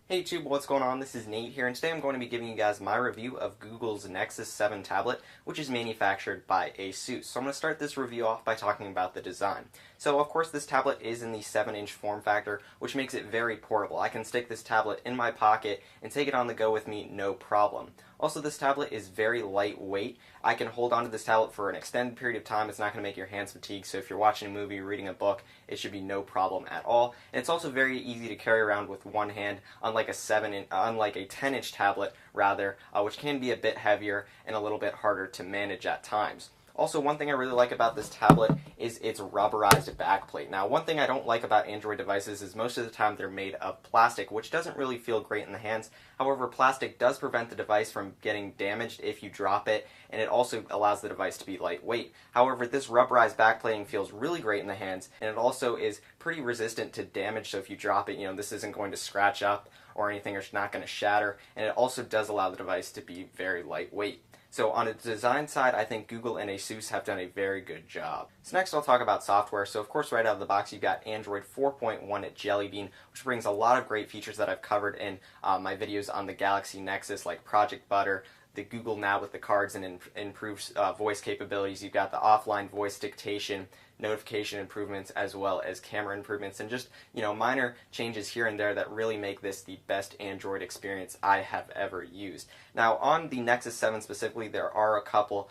Hey YouTube, what's going on? This is Nate here, and today I'm going to be giving you guys my review of Google's Nexus 7 tablet, which is manufactured by Asus. So I'm going to start this review off by talking about the design. So of course this tablet is in the 7-inch form factor, which makes it very portable. I can stick this tablet in my pocket and take it on the go with me, no problem. Also, this tablet is very lightweight. I can hold onto this tablet for an extended period of time. It's not going to make your hands fatigue, so if you're watching a movie, reading a book, it should be no problem at all. And it's also very easy to carry around with one hand, unlike a 10-inch tablet, rather, which can be a bit heavier and a little bit harder to manage at times. Also, one thing I really like about this tablet is its rubberized backplate. Now, one thing I don't like about Android devices is most of the time they're made of plastic, which doesn't really feel great in the hands. However, plastic does prevent the device from getting damaged if you drop it, and it also allows the device to be lightweight. However, this rubberized backplating feels really great in the hands, and it also is pretty resistant to damage, so if you drop it, this isn't going to scratch up or anything, or it's not going to shatter, and it also does allow the device to be very lightweight. So on a design side, I think Google and Asus have done a very good job. So next I'll talk about software. So of course right out of the box you've got Android 4.1 at Jelly Bean, which brings a lot of great features that I've covered in my videos on the Galaxy Nexus, like Project Butter, the Google Now with the cards and improved voice capabilities. You've got the offline voice dictation, notification improvements, as well as camera improvements, and just minor changes here and there that really make this the best Android experience I have ever used. Now on the Nexus 7 specifically, there are a couple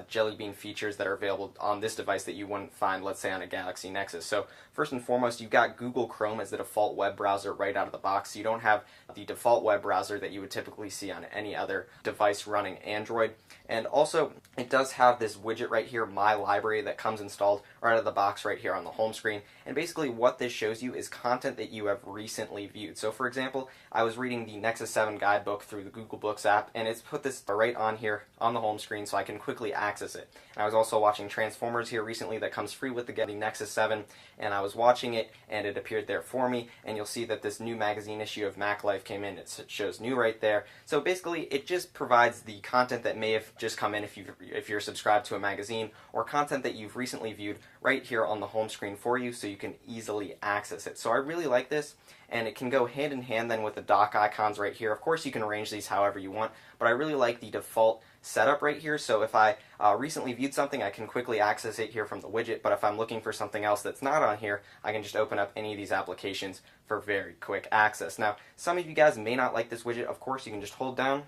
Jelly Bean features that are available on this device that you wouldn't find, let's say, on a Galaxy Nexus. So first and foremost, you've got Google Chrome as the default web browser right out of the box. So you don't have the default web browser that you would typically see on any other device running Android. And also, it does have this widget right here, My Library, that comes installed right out of the box right here on the home screen. And basically what this shows you is content that you have recently viewed. So for example, I was reading the Nexus 7 guidebook through the Google Books app, and it's put this right on here on the home screen so I can quickly access it. And I was also watching Transformers here recently that comes free with the Nexus 7, and I was watching it and it appeared there for me, and you'll see that this new magazine issue of Mac Life came in. It shows new right there. So basically it just provides the content that may have just come in if you're subscribed to a magazine, or content that you've recently viewed right here on the home screen for you so you can easily access it. So I really like this, and it can go hand in hand then with the dock icons right here. Of course you can arrange these however you want, but I really like the default setup right here. So if I recently viewed something, I can quickly access it here from the widget, but if I'm looking for something else that's not on here, I can just open up any of these applications for very quick access. Now, some of you guys may not like this widget. Of course, you can just hold down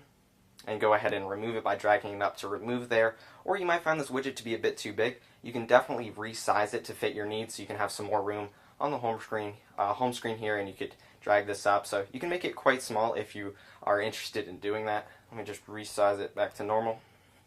and go ahead and remove it by dragging it up to remove there, or you might find this widget to be a bit too big. You can definitely resize it to fit your needs so you can have some more room on the home screen here, and you could drag this up. So you can make it quite small if you are interested in doing that. Let me just resize it back to normal.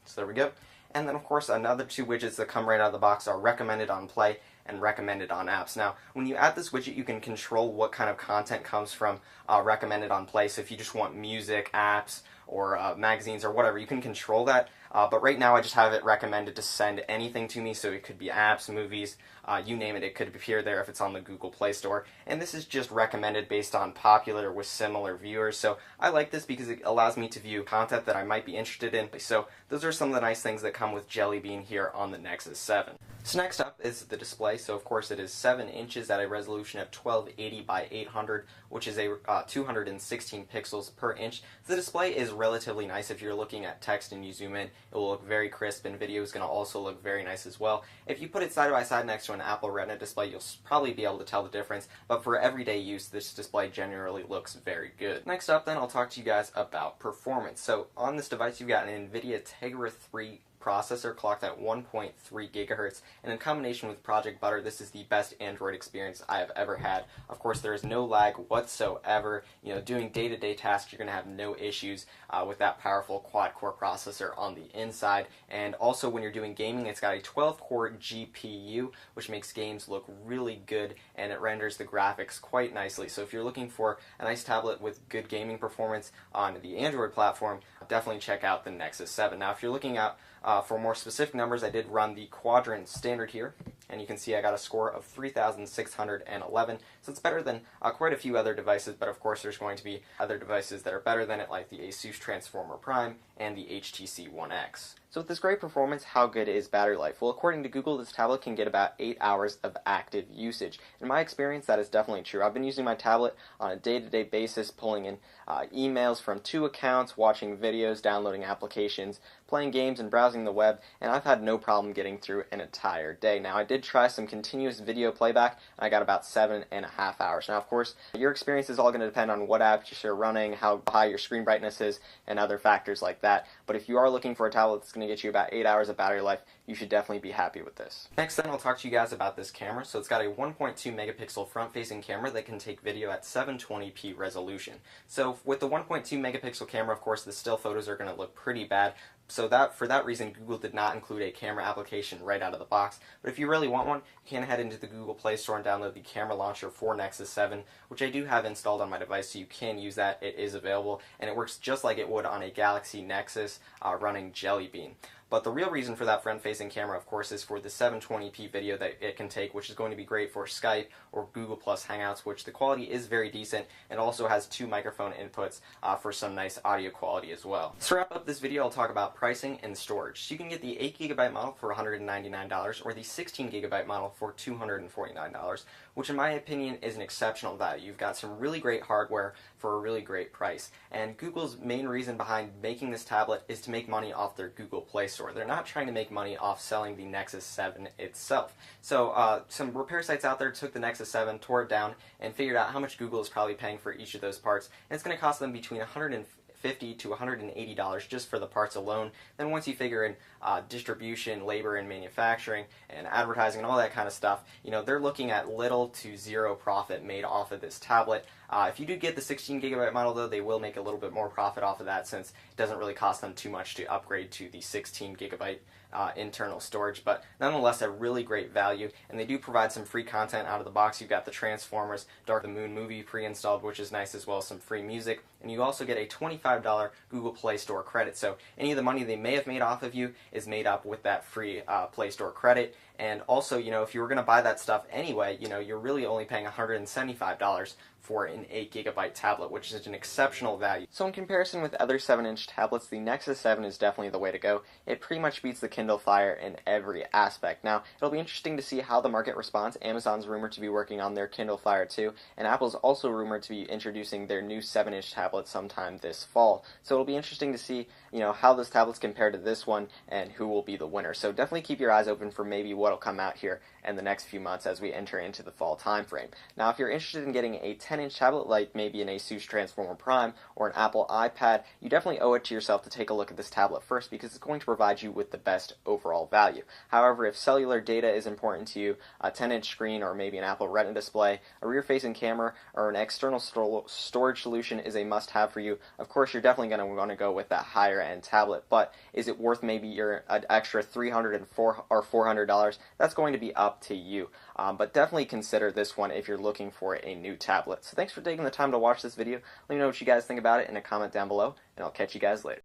So there we go. And then of course another two widgets that come right out of the box are recommended on Play and recommended on apps. Now when you add this widget, you can control what kind of content comes from recommended on Play. So if you just want music, apps, or magazines or whatever, you can control that. But right now I just have it recommended to send anything to me, so it could be apps, movies, you name it, it could appear there if it's on the Google Play Store. And this is just recommended based on popular with similar viewers. So I like this because it allows me to view content that I might be interested in. So those are some of the nice things that come with Jelly Bean here on the Nexus 7. So next up is the display. So of course it is 7 inches at a resolution of 1280 by 800, which is a 216 pixels per inch. The display is relatively nice. If you're looking at text and you zoom in, it will look very crisp, and video is going to also look very nice as well. If you put it side by side next to an Apple Retina display, you'll probably be able to tell the difference, but for everyday use, this display generally looks very good. Next up then, I'll talk to you guys about performance. So on this device, you've got an NVIDIA Tegra 3 processor clocked at 1.3 gigahertz, and in combination with Project Butter, this is the best Android experience I have ever had. Of course, there is no lag whatsoever. Doing day-to-day tasks, you're going to have no issues with that powerful quad-core processor on the inside. And also, when you're doing gaming, it's got a 12-core GPU, which makes games look really good, and it renders the graphics quite nicely. So if you're looking for a nice tablet with good gaming performance on the Android platform, definitely check out the Nexus 7. Now, if you're looking out for more specific numbers, I did run the quadrant standard here, and you can see I got a score of 3,611, so it's better than quite a few other devices, but of course there's going to be other devices that are better than it, like the Asus Transformer Prime and the HTC One X. So with this great performance, how good is battery life? Well, according to Google, this tablet can get about 8 hours of active usage. In my experience, that is definitely true. I've been using my tablet on a day-to-day basis, pulling in emails from 2 accounts, watching videos, downloading applications, playing games, and browsing the web, and I've had no problem getting through an entire day. Now, I did try some continuous video playback, and I got about 7.5 hours. Now, of course, your experience is all going to depend on what apps you're running, how high your screen brightness is, and other factors like that. But if you are looking for a tablet that's going to get you about 8 hours of battery life, you should definitely be happy with this. Next then, I'll talk to you guys about this camera. So it's got a 1.2 megapixel front-facing camera that can take video at 720p resolution. So with the 1.2 megapixel camera, of course, the still photos are going to look pretty bad. So for that reason, Google did not include a camera application right out of the box. But if you really want one, you can head into the Google Play Store and download the camera launcher for Nexus 7, which I do have installed on my device, so you can use that. It is available, and it works just like it would on a Galaxy Nexus running Jelly Bean. But the real reason for that front-facing camera, of course, is for the 720p video that it can take, which is going to be great for Skype or Google Plus Hangouts, which the quality is very decent, and also has 2 microphone inputs for some nice audio quality as well. So to wrap up this video, I'll talk about pricing and storage. So you can get the 8GB model for $199 or the 16GB model for $249, which in my opinion is an exceptional value. You've got some really great hardware for a really great price. And Google's main reason behind making this tablet is to make money off their Google Play Store. They're not trying to make money off selling the Nexus 7 itself. So some repair sites out there took the Nexus 7, tore it down, and figured out how much Google is probably paying for each of those parts, and it's going to cost them between $150 to $180 just for the parts alone. Then once you figure in distribution, labor, and manufacturing, and advertising, and all that kind of stuff, you know, they're looking at little to zero profit made off of this tablet. If you do get the 16GB model, though, they will make a little bit more profit off of that, since it doesn't really cost them too much to upgrade to the 16GB internal storage. But nonetheless, a really great value, and they do provide some free content out of the box. You've got the Transformers Dark of the Moon movie pre-installed, which is nice, as well as some free music, and you also get a $25 Google Play Store credit. So any of the money they may have made off of you is made up with that free Play Store credit. And also, you know, if you were going to buy that stuff anyway, you know, you're really only paying $175 for an 8GB tablet, which is an exceptional value. So in comparison with other 7-inch tablets, the Nexus 7 is definitely the way to go. It pretty much beats the Kindle Fire in every aspect. Now, it'll be interesting to see how the market responds. Amazon's rumored to be working on their Kindle Fire 2, and Apple's also rumored to be introducing their new 7-inch tablet sometime this fall. So it'll be interesting to see, you know, how those tablets compare to this one and who will be the winner. So definitely keep your eyes open for maybe what'll come out here in the next few months as we enter into the fall time frame. Now, if you're interested in getting a 10-inch tablet, like maybe an Asus Transformer Prime or an Apple iPad, you definitely owe it to yourself to take a look at this tablet first, because it's going to provide you with the best overall value. However, if cellular data is important to you, a 10-inch screen or maybe an Apple Retina display, a rear-facing camera, or an external storage solution is a must-have for you, of course you're definitely going to want to go with that higher-end tablet. But is it worth maybe your extra $300 or $400? That's going to be up to you. But definitely consider this one if you're looking for a new tablet. So thanks for taking the time to watch this video. Let me know what you guys think about it in a comment down below, and I'll catch you guys later.